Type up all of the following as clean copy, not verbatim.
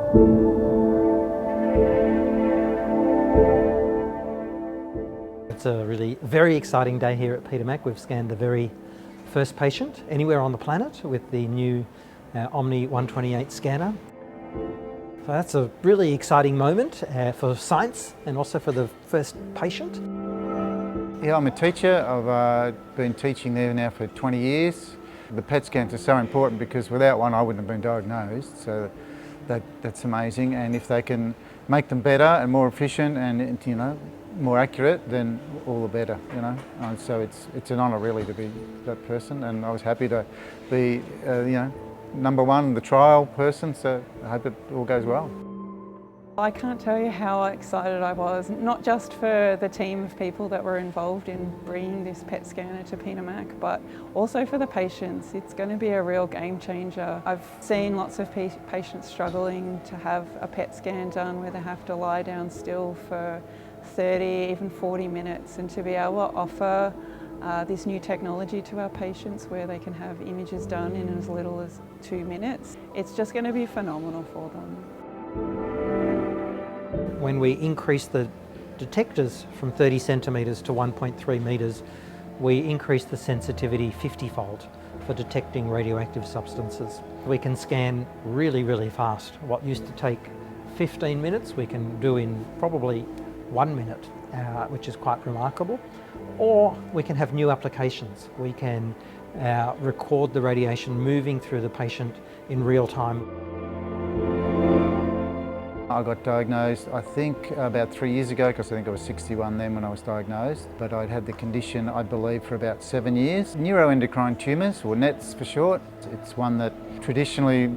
It's a really very exciting day here at Peter Mac. We've scanned the very first patient anywhere on the planet with the new Omni 128 scanner. So that's a really exciting moment for science and also for the first patient. Yeah, I'm a teacher. I've been teaching there now for 20 years. The PET scans are so important because without one I wouldn't have been diagnosed, so that's amazing. And if they can make them better and more efficient and more accurate, then all the better, And so it's an honour really to be that person, and I was happy to be number one, the trial person, so I hope it all goes well. I can't tell you how excited I was, not just for the team of people that were involved in bringing this PET scanner to Peter Mac, but also for the patients. It's going to be a real game changer. I've seen lots of patients struggling to have a PET scan done where they have to lie down still for 30, even 40 minutes, and to be able to offer this new technology to our patients where they can have images done in as little as 2 minutes. It's just going to be phenomenal for them. When we increase the detectors from 30 centimetres to 1.3 metres, we increase the sensitivity 50-fold for detecting radioactive substances. We can scan really, really fast. What used to take 15 minutes, we can do in probably 1 minute, which is quite remarkable. Or we can have new applications. We can record the radiation moving through the patient in real time. I got diagnosed, I think, about 3 years ago, because I think I was 61 then when I was diagnosed. But I'd had the condition, I believe, for about 7 years. Neuroendocrine tumours, or NETs for short. It's one that traditionally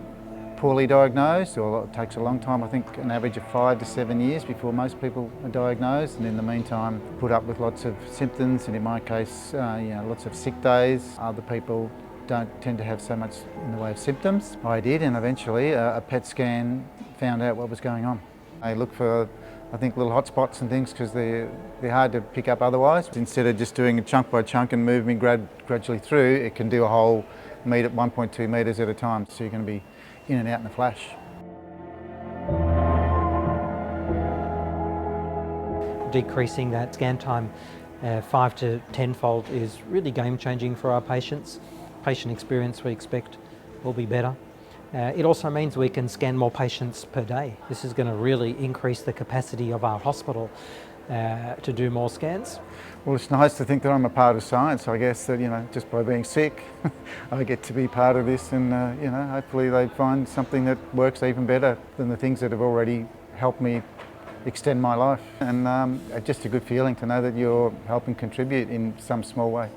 poorly diagnosed, or it takes a long time, I think an average of 5 to 7 years before most people are diagnosed, and in the meantime put up with lots of symptoms, and in my case lots of sick days. Other people don't tend to have so much in the way of symptoms. I did, and eventually a PET scan found out what was going on. I look for, I think, little hot spots and things because they're hard to pick up otherwise. Instead of just doing it chunk by chunk and moving gradually through, it can do a whole metre, 1.2 metres at a time, so you're going to be in and out in a flash. Decreasing that scan time 5 to 10-fold is really game-changing for our patients. Patient experience, we expect, will be better. It also means we can scan more patients per day. This is going to really increase the capacity of our hospital to do more scans. Well, it's nice to think that I'm a part of science. I guess that, just by being sick, I get to be part of this, and hopefully they find something that works even better than the things that have already helped me extend my life. And just a good feeling to know that you're helping contribute in some small way.